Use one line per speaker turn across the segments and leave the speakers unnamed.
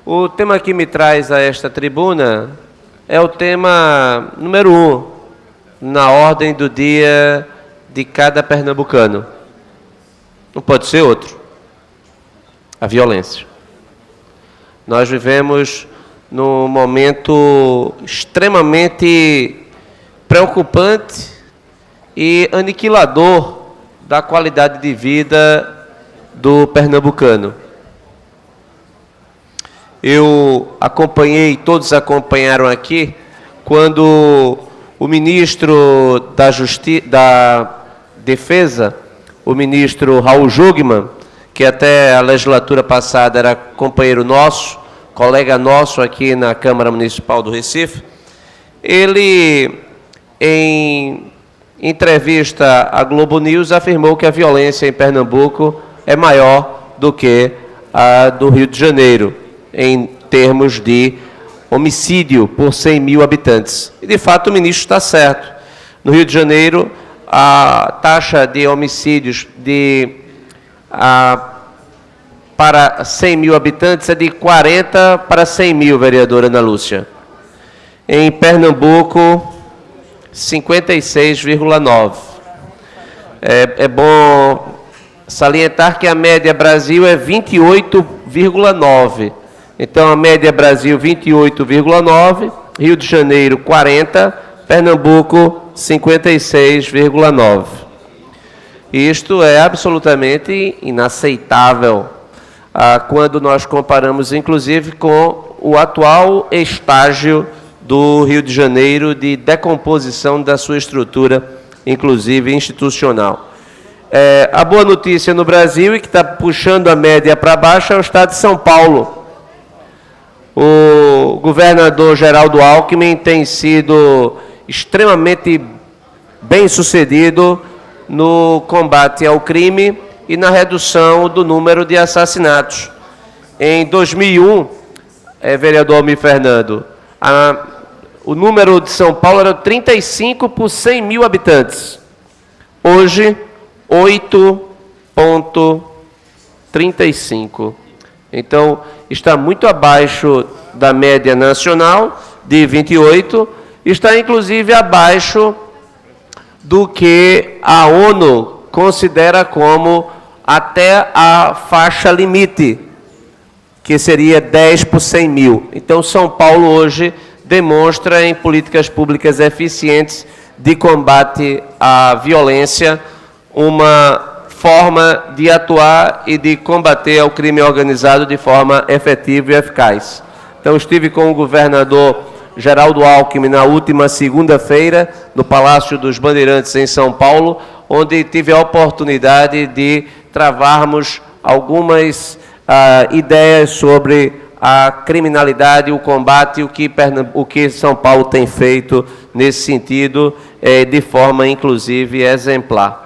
O tema que me traz a esta tribuna é o tema número 1, na ordem do dia de cada pernambucano. Não pode ser outro. A violência. Nós vivemos num momento extremamente preocupante e aniquilador da qualidade de vida do pernambucano. Eu acompanhei, todos acompanharam aqui, quando o ministro da Defesa, o ministro Raul Jungmann, que até a legislatura passada era companheiro nosso, colega nosso aqui na Câmara Municipal do Recife, ele, em entrevista à Globo News, afirmou que a violência em Pernambuco é maior do que a do Rio de Janeiro, em termos de homicídio por 100 mil habitantes. E, de fato, o ministro está certo. No Rio de Janeiro, a taxa de homicídios para 100 mil habitantes é de 40 para 100 mil, vereadora Ana Lúcia. Em Pernambuco, 56,9. É bom salientar que a média Brasil é 28,9. Então, a média Brasil, 28,9, Rio de Janeiro, 40, Pernambuco, 56,9. Isto é absolutamente inaceitável quando nós comparamos, inclusive, com o atual estágio do Rio de Janeiro de decomposição da sua estrutura, inclusive institucional. A boa notícia no Brasil, e que está puxando a média para baixo, é o estado de São Paulo. O governador Geraldo Alckmin tem sido extremamente bem-sucedido no combate ao crime e na redução do número de assassinatos. Em 2001, vereador Almir Fernando, o número de São Paulo era 35 por 100 mil habitantes. Hoje, 8,35. Então, está muito abaixo da média nacional, de 28, está inclusive abaixo do que a ONU considera como até a faixa limite, que seria 10 por 100 mil. Então, São Paulo hoje demonstra em políticas públicas eficientes de combate à violência uma forma de atuar e de combater o crime organizado de forma efetiva e eficaz. Então, estive com o governador Geraldo Alckmin na última segunda-feira, no Palácio dos Bandeirantes, em São Paulo, onde tive a oportunidade de travarmos algumas ideias sobre a criminalidade, o combate, o que São Paulo tem feito nesse sentido, de forma, inclusive, exemplar.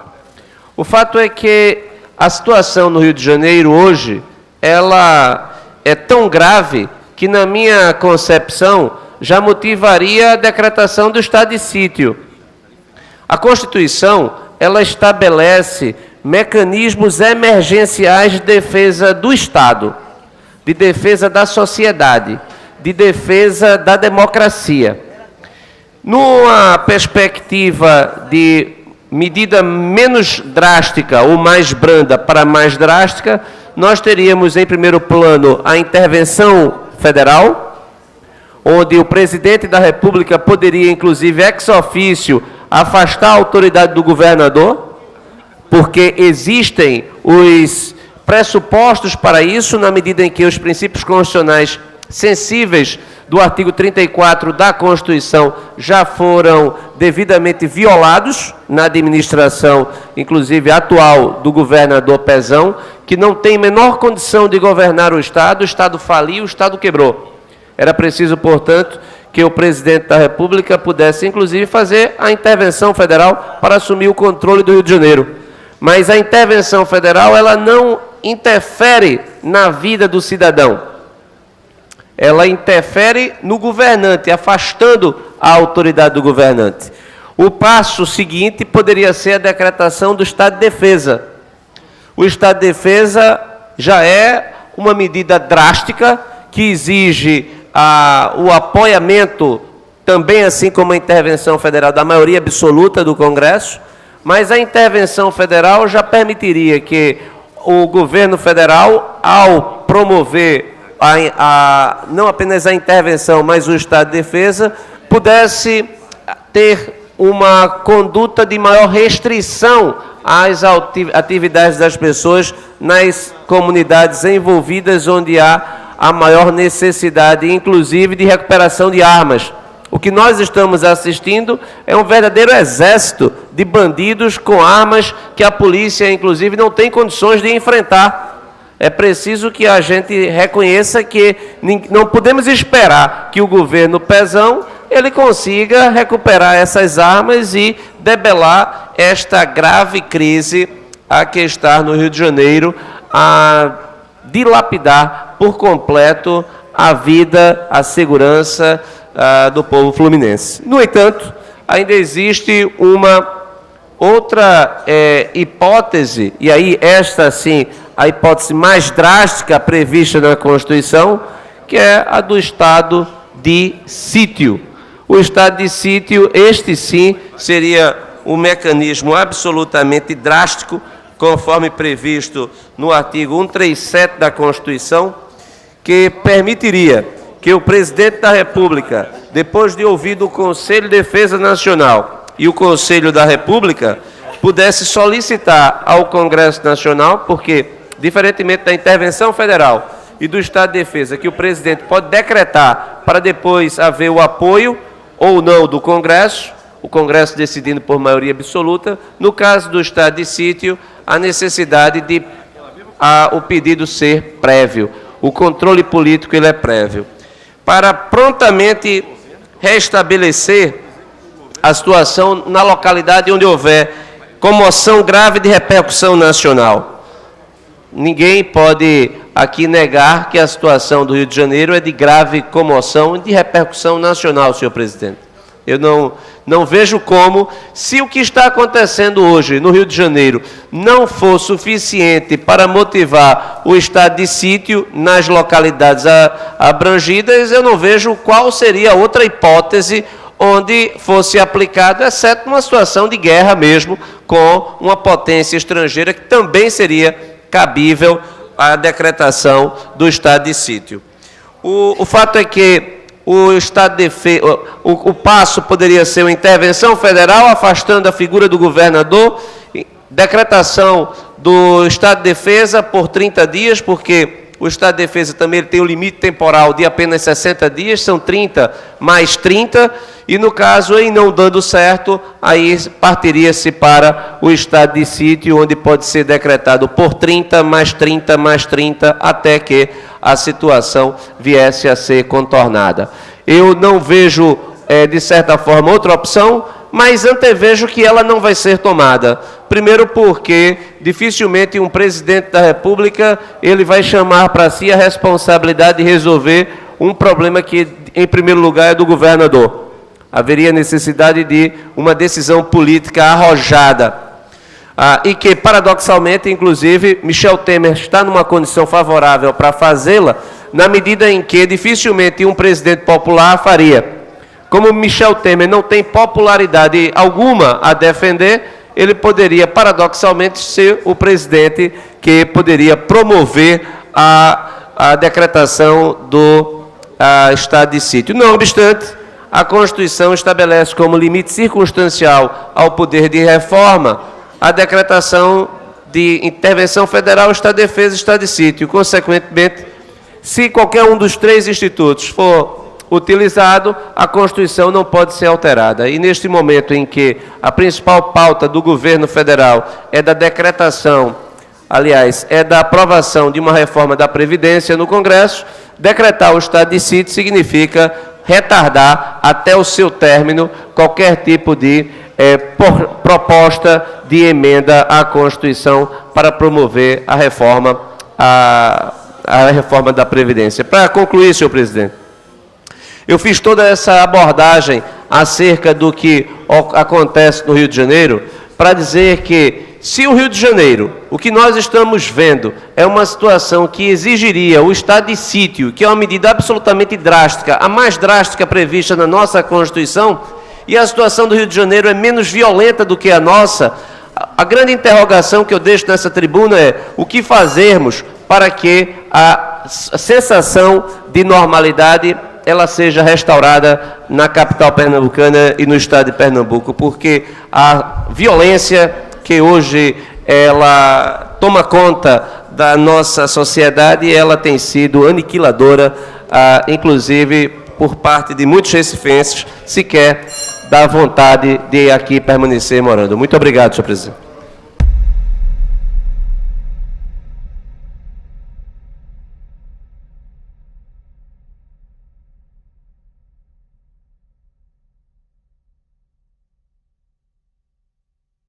O fato é que a situação no Rio de Janeiro hoje, ela é tão grave que, na minha concepção, já motivaria a decretação do estado de sítio. A Constituição, ela estabelece mecanismos emergenciais de defesa do Estado, de defesa da sociedade, de defesa da democracia. Numa perspectiva de medida menos drástica ou mais branda para mais drástica, nós teríamos, em primeiro plano, a intervenção federal, onde o presidente da República poderia, inclusive, ex officio, afastar a autoridade do governador, porque existem os pressupostos para isso, na medida em que os princípios constitucionais sensíveis do artigo 34 da Constituição já foram devidamente violados na administração, inclusive atual, do governador Pezão, que não tem menor condição de governar o Estado faliu, o Estado quebrou. Era preciso, portanto, que o presidente da República pudesse, inclusive, fazer a intervenção federal para assumir o controle do Rio de Janeiro. Mas a intervenção federal, ela não interfere na vida do cidadão. Ela interfere no governante, afastando a autoridade do governante. O passo seguinte poderia ser a decretação do estado de defesa. O estado de defesa já é uma medida drástica que exige o apoiamento, também assim como a intervenção federal, da maioria absoluta do Congresso, mas a intervenção federal já permitiria que o governo federal, ao promover não apenas a intervenção, mas o estado de defesa, pudesse ter uma conduta de maior restrição às atividades das pessoas nas comunidades envolvidas, onde há a maior necessidade, inclusive, de recuperação de armas. O que nós estamos assistindo é um verdadeiro exército de bandidos com armas que a polícia, inclusive, não tem condições de enfrentar. É preciso que a gente reconheça que não podemos esperar que o governo Pezão ele consiga recuperar essas armas e debelar esta grave crise a que está no Rio de Janeiro, a dilapidar por completo a vida, a segurança do povo fluminense. No entanto, ainda existe uma outra hipótese, e aí esta sim, a hipótese mais drástica prevista na Constituição, que é a do estado de sítio. O estado de sítio, este sim, seria um mecanismo absolutamente drástico, conforme previsto no artigo 137 da Constituição, que permitiria que o presidente da República, depois de ouvido o Conselho de Defesa Nacional e o Conselho da República, pudesse solicitar ao Congresso Nacional, porque, diferentemente da intervenção federal e do Estado de Defesa, que o presidente pode decretar para depois haver o apoio ou não do Congresso, o Congresso decidindo por maioria absoluta, no caso do Estado de sítio, a necessidade de o pedido ser prévio. O controle político ele é prévio. Para prontamente restabelecer a situação na localidade onde houver comoção grave de repercussão nacional. Ninguém pode aqui negar que a situação do Rio de Janeiro é de grave comoção e de repercussão nacional, senhor presidente. Eu não vejo como, se o que está acontecendo hoje no Rio de Janeiro não for suficiente para motivar o estado de sítio nas localidades abrangidas, eu não vejo qual seria outra hipótese onde fosse aplicado, exceto numa situação de guerra mesmo, com uma potência estrangeira, que também seria cabível a decretação do estado de sítio. O fato é que o estado de defesa, o passo poderia ser uma intervenção federal, afastando a figura do governador, decretação do estado de defesa por 30 dias, porque o estado de defesa também tem um limite temporal de apenas 60 dias, são 30 mais 30, e no caso, em não dando certo, aí partiria-se para o estado de sítio, onde pode ser decretado por 30, mais 30, mais 30, até que a situação viesse a ser contornada. Eu não vejo, de certa forma, outra opção, mas antevejo que ela não vai ser tomada. Primeiro porque, dificilmente, um presidente da República ele vai chamar para si a responsabilidade de resolver um problema que, em primeiro lugar, é do governador. Haveria necessidade de uma decisão política arrojada. E que, paradoxalmente, inclusive, Michel Temer está numa condição favorável para fazê-la, na medida em que dificilmente um presidente popular faria. Como Michel Temer não tem popularidade alguma a defender, ele poderia, paradoxalmente, ser o presidente que poderia promover a decretação do estado de sítio. Não obstante, a Constituição estabelece como limite circunstancial ao poder de reforma a decretação de intervenção federal, estado de defesa e estado de sítio. Consequentemente, se qualquer um dos três institutos for utilizado, a Constituição não pode ser alterada. E neste momento em que a principal pauta do governo federal é da decretação, aliás, é da aprovação de uma reforma da Previdência no Congresso, decretar o estado de sítio significa retardar até o seu término qualquer tipo de proposta de emenda à Constituição para promover a reforma da Previdência. Para concluir, senhor presidente, eu fiz toda essa abordagem acerca do que acontece no Rio de Janeiro para dizer que se o Rio de Janeiro, o que nós estamos vendo é uma situação que exigiria o estado de sítio, que é uma medida absolutamente drástica, a mais drástica prevista na nossa Constituição, e a situação do Rio de Janeiro é menos violenta do que a nossa, a grande interrogação que eu deixo nessa tribuna é o que fazermos para que a sensação de normalidade ela seja restaurada na capital pernambucana e no estado de Pernambuco, porque a violência que hoje ela toma conta da nossa sociedade, ela tem sido aniquiladora, inclusive por parte de muitos recifenses, sequer dá vontade de aqui permanecer morando. Muito obrigado, senhor presidente.